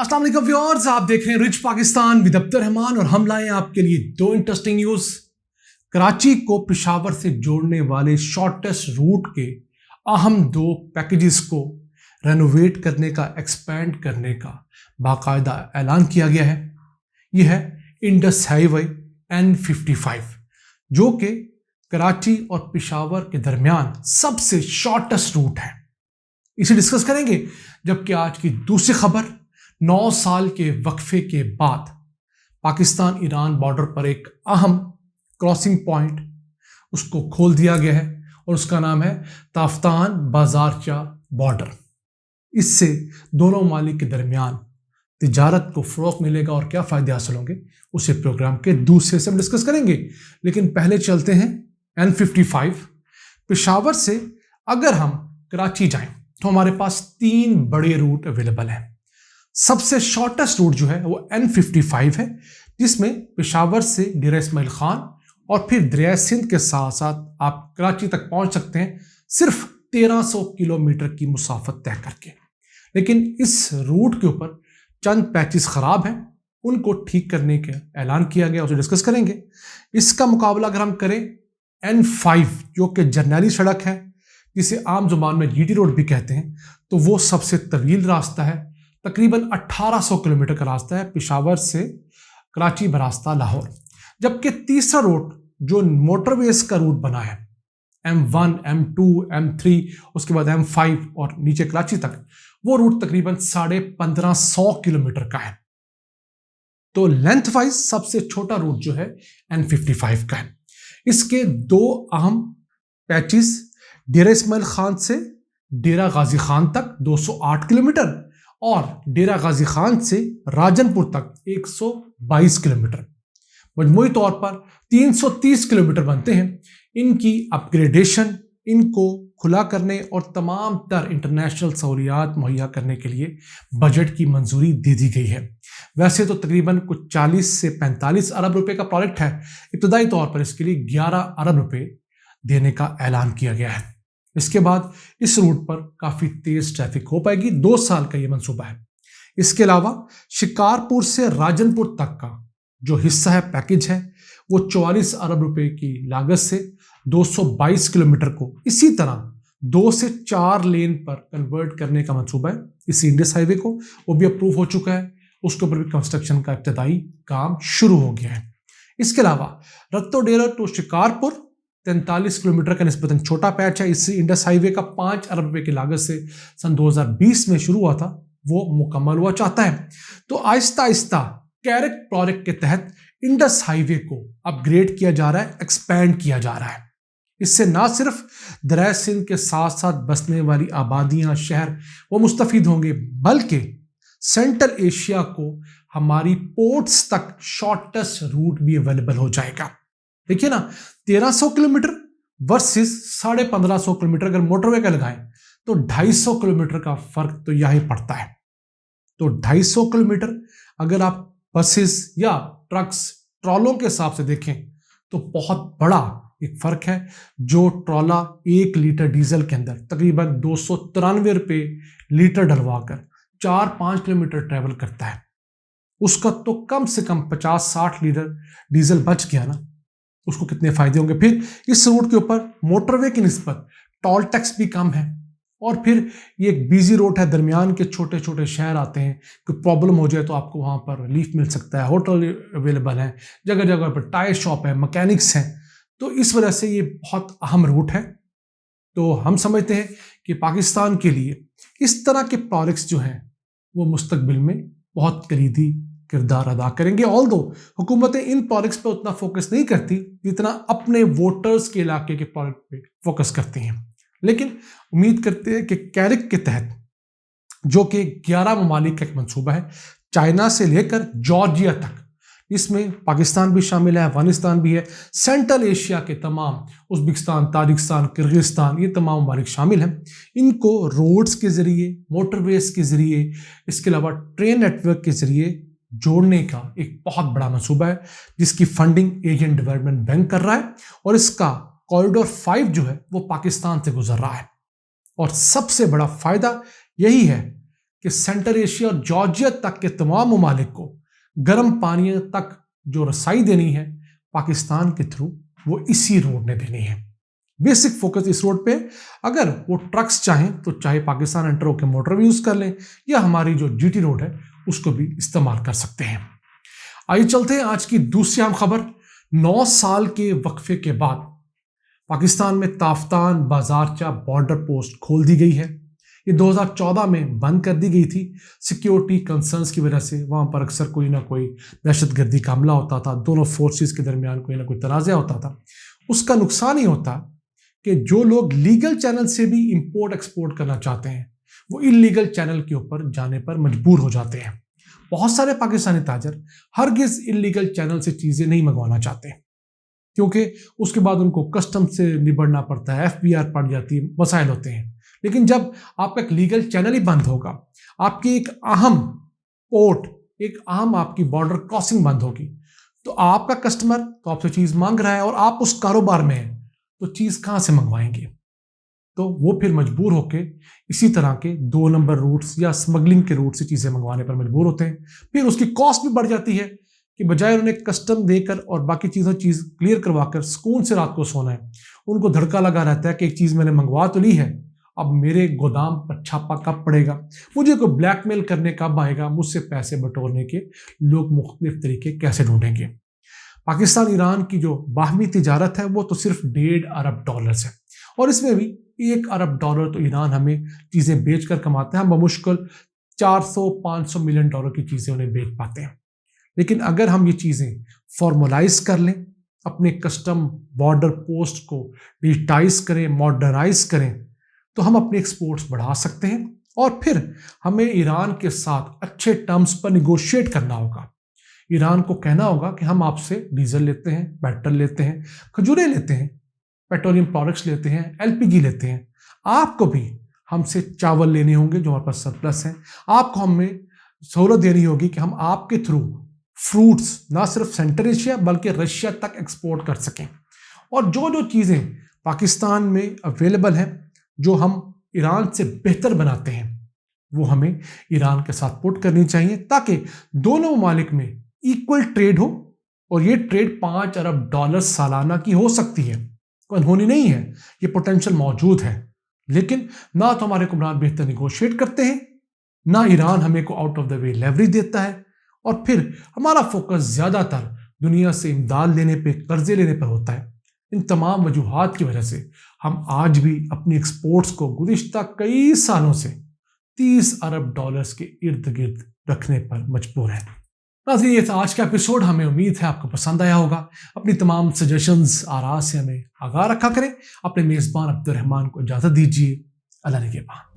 अस्सलाम वालेकुम व्यूअर्स, आप देख रहे हैं रिच पाकिस्तान विद अब्दुल रहमान और हम लाए हैं आपके लिए दो इंटरेस्टिंग न्यूज। कराची को पेशावर से जोड़ने वाले शॉर्टेस्ट रूट के अहम दो पैकेजेस को रेनोवेट करने का, एक्सपेंड करने का बाकायदा ऐलान किया गया है। यह है इंडस हाईवे N55 जो कि कराची और पेशावर के दरमियान सबसे शॉर्टेस्ट रूट है। इसे डिस्कस करेंगे। जबकि आज की दूसरी खबर, 9 साल के वक्फे के बाद पाकिस्तान ईरान बॉर्डर पर एक अहम क्रॉसिंग पॉइंट उसको खोल दिया गया है और उसका नाम है ताफ्तान बाजारचा बॉर्डर। इससे दोनों ममालिक के दरमियान तिजारत को फ़रोग़ मिलेगा और क्या फ़ायदे हासिल होंगे उसे प्रोग्राम के दूसरे से हम डिस्कस करेंगे। लेकिन पहले चलते हैं N55। पेशावर से अगर हम कराची जाएं तो हमारे पास 3 बड़े रूट अवेलेबल हैं। सबसे शॉर्टेस्ट रूट जो है वो N55 है, जिसमें पेशावर से डेरा इस्माइल खान और फिर दरिया सिंध के साथ साथ आप कराची तक पहुंच सकते हैं सिर्फ 1300 किलोमीटर की मुसाफत तय करके। लेकिन इस रूट के ऊपर चंद पैचेस ख़राब हैं, उनको ठीक करने का ऐलान किया गया, उसे डिस्कस करेंगे। इसका मुकाबला अगर हम करें N5 जो कि जर्नैली सड़क है, जिसे आम जुबान में GT रोड भी कहते हैं, तो वो सबसे तवील रास्ता है। तकरीबन 1800 किलोमीटर का रास्ता है पेशावर से कराची बरास्ता लाहौर। जबकि तीसरा रूट जो मोटरवेज का रूट बना है M1, M2, M3, उसके बाद M5 और नीचे कराची तक, वो रूट तकरीबन 1550 किलोमीटर का है। तो लेंथ वाइज सबसे छोटा रूट जो है N55 का है। इसके दो अहम पैचेस, डेरा इस्माइल खान से डेरा गाजी खान तक 208 किलोमीटर और डेरा गाजी खान से राजनपुर तक 122 किलोमीटर, मजमूई तौर पर 330 किलोमीटर बनते हैं। इनकी अपग्रेडेशन, इनको खुला करने और तमाम तर इंटरनेशनल सहूलियात मुहैया करने के लिए बजट की मंजूरी दे दी गई है। वैसे तो तकरीबन कुछ 40 से 45 अरब रुपए का प्रोजेक्ट है। इब्तदाई तौर पर इसके लिए 11 अरब रुपए देने का ऐलान किया गया है। इसके बाद इस रूट पर काफ़ी तेज़ ट्रैफिक हो पाएगी। 2 साल का ये मंसूबा है। इसके अलावा शिकारपुर से राजनपुर तक का जो हिस्सा है, पैकेज है, वो 44 अरब रुपए की लागत से 222 किलोमीटर को इसी तरह 2 से 4 लेन पर कन्वर्ट करने का मंसूबा है। इस इंडस हाईवे को, वो भी अप्रूव हो चुका है, उसके ऊपर भी कंस्ट्रक्शन का इब्तदाई काम शुरू हो गया है। इसके अलावा रत्तो डेरा टू शिकारपुर 43 किलोमीटर का निस्बतन छोटा पैच है। इस इंडस हाईवे का 5 अरब रुपए की लागत से सन 2020 में शुरू हुआ था, वो मुकम्मल हुआ चाहता है। तो आहिस्ता आहिस्ता कैरेक प्रोजेक्ट के तहत इंडस हाईवे को अपग्रेड किया जा रहा है, एक्सपैंड किया जा रहा है। इससे ना सिर्फ दरिया सिंध के साथ साथ बसने वाली आबादियां, शहर वो मुस्तफीद होंगे, बल्कि सेंट्रल एशिया को हमारी पोर्ट्स तक शॉर्टेस्ट रूट भी अवेलेबल हो जाएगा। देखिए ना, 1300 किलोमीटर वर्सेस 1550 किलोमीटर अगर मोटरवे का लगाएं तो 250 किलोमीटर का फर्क तो यही पड़ता है। तो 250 किलोमीटर अगर आप बसेस या ट्रक्स, ट्रॉलों के हिसाब से देखें तो बहुत बड़ा एक फर्क है। जो ट्रॉला 1 लीटर डीजल के अंदर तकरीबन 293 रुपये लीटर डलवाकर 4-5 किलोमीटर ट्रैवल करता है, उसका तो कम से कम 50-60 लीटर डीजल बच गया ना, उसको कितने फायदे होंगे। फिर इस रूट के ऊपर मोटरवे की निस्बत टोल टैक्स भी कम है और फिर ये एक बिजी रोड है, दरमियान के छोटे छोटे शहर आते हैं, कोई प्रॉब्लम हो जाए तो आपको वहाँ पर रिलीफ मिल सकता है, होटल अवेलेबल है, जगह जगह पर टायर शॉप है, मैकेनिक्स हैं। तो इस वजह से ये बहुत अहम रूट है। तो हम समझते हैं कि पाकिस्तान के लिए इस तरह के प्रोजेक्ट्स जो हैं वो मुस्तकबिल में बहुत कलीदी किरदार अदा करेंगे। ऑल्दो हुकूमतें इन प्रोजेक्ट्स पर उतना फोकस नहीं करती जितना अपने वोटर्स के इलाके के प्रोजेक्ट पे फोकस करती हैं। लेकिन उम्मीद करते हैं कि कैरिक के तहत, जो कि 11 ममालिक का एक मंसूबा है, चाइना से लेकर जॉर्जिया तक, इसमें पाकिस्तान भी शामिल है, अफगानिस्तान भी है, सेंट्रल एशिया के तमाम, उज़्बेकिस्तान, ताजिकिस्तान, किर्गिस्तान, ये तमाम ममालिक शामिल हैं। इनको रोड्स के ज़रिए, मोटरवेज के ज़रिए, इसके अलावा ट्रेन नेटवर्क के ज़रिए जोड़ने का एक बहुत बड़ा मंसूबा है, जिसकी फंडिंग एशियन डेवलपमेंट बैंक कर रहा है। और इसका कॉरिडोर 5 जो है वो पाकिस्तान से गुजर रहा है। और सबसे बड़ा फ़ायदा यही है कि सेंट्रल एशिया और जॉर्जिया तक के तमाम ममालिक को गर्म पानी तक जो रसाई देनी है पाकिस्तान के थ्रू, वो इसी रोड ने देनी है। बेसिक फोकस इस रोड पे, अगर वो ट्रक्स चाहें तो चाहे पाकिस्तान एंटर होकर मोटर भी यूज कर लें या हमारी जो जीटी रोड है उसको भी इस्तेमाल कर सकते हैं। आइए चलते हैं आज की दूसरी अहम खबर। 9 साल के वक्फे के बाद पाकिस्तान में ताफ्तान बाजारचा बॉर्डर पोस्ट खोल दी गई है। ये 2014 में बंद कर दी गई थी सिक्योरिटी कंसर्न्स की वजह से। वहाँ पर अक्सर कोई ना कोई दहशतगर्दी का हमला होता था, दोनों फोर्सेस के दरमियान कोई ना कोई तनाज़ा होता था। उसका नुकसान ही होता कि जो लोग लीगल चैनल से भी इंपोर्ट एक्सपोर्ट करना चाहते हैं वो इलीगल चैनल के ऊपर जाने पर मजबूर हो जाते हैं। बहुत सारे पाकिस्तानी ताजर हरगिज इलीगल चैनल से चीज़ें नहीं मंगवाना चाहते क्योंकि उसके बाद उनको कस्टम से निबड़ना पड़ता है, FBR पड़ जाती है, मसाइल होते हैं। लेकिन जब आपका एक लीगल चैनल ही बंद होगा, आपकी एक अहम पोर्ट, एक अहम आपकी बॉर्डर क्रॉसिंग बंद होगी, तो आपका कस्टमर तो आपसे चीज़ मांग रहा है और आप उस कारोबार में हैं, तो चीज़ कहाँ से मंगवाएंगे? तो वो फिर मजबूर होके इसी तरह के 2 नंबर रूट्स या स्मगलिंग के रूट से चीज़ें मंगवाने पर मजबूर होते हैं। फिर उसकी कॉस्ट भी बढ़ जाती है कि बजाय उन्हें कस्टम देकर और बाकी चीज़ क्लियर करवाकर सुकून से रात को सोना है, उनको धड़का लगा रहता है कि एक चीज़ मैंने मंगवा तो ली है, अब मेरे गोदाम पर छापा कब पड़ेगा, मुझे कोई ब्लैकमेल करने कब आएगा, मुझसे पैसे बटोरने के लोग मुख्तलिफ तरीके कैसे ढूंढेंगे। पाकिस्तान ईरान की जो बाहमी तिजारत है वो तो सिर्फ $1.5 अरब है और इसमें भी $1 अरब तो ईरान हमें चीज़ें बेच कर कमाते हैं। हम बमुश्किल 400-500 मिलियन डॉलर की चीज़ें उन्हें बेच पाते हैं। लेकिन अगर हम ये चीज़ें फॉर्मलाइज कर लें, अपने कस्टम बॉर्डर पोस्ट को डिजिटाइज करें, मॉडर्नाइज करें, तो हम अपने एक्सपोर्ट्स बढ़ा सकते हैं और फिर हमें ईरान के साथ अच्छे टर्म्स पर निगोशिएट करना होगा। ईरान को कहना होगा कि हम आपसे डीजल लेते हैं, पेट्रोल लेते हैं, खजूरें लेते हैं, पेट्रोलियम प्रोडक्ट्स लेते हैं, LPG लेते हैं, आपको भी हमसे चावल लेने होंगे जो हमारे पास सरप्लस हैं, आपको हमें सहूलत देनी होगी कि हम आपके थ्रू फ्रूट्स ना सिर्फ सेंट्रल एशिया बल्कि रशिया तक एक्सपोर्ट कर सकें। और जो जो चीज़ें पाकिस्तान में अवेलेबल हैं जो हम ईरान से बेहतर बनाते हैं वो हमें ईरान के साथ पुट करनी चाहिए ताकि दोनों ममालिक में इक्वल ट्रेड हो। और ये ट्रेड $5 अरब सालाना की हो सकती है, कोई अनहोनी नहीं है, ये पोटेंशियल मौजूद है। लेकिन ना तो हमारे हुक्मरान बेहतर निगोशिएट करते हैं, ना ईरान हमें को out of the way leverage देता है, और फिर हमारा फोकस ज़्यादातर दुनिया से इमदाद लेने पे, कर्जे लेने पर होता है। इन तमाम वजूहात की वजह से हम आज भी अपनी एक्सपोर्ट्स को गुज़िश्ता कई सालों से $30 अरब के इर्द गिर्द रखने पर मजबूर हैं। नाज़रीन, ये था आज का एपिसोड। हमें उम्मीद है आपको पसंद आया होगा। अपनी तमाम सजेशंस, आरा से हमें आगाह रखा करें। अपने मेज़बान अब्दुल रहमान को इजाज़त दीजिए। अल्लाह निगहबान।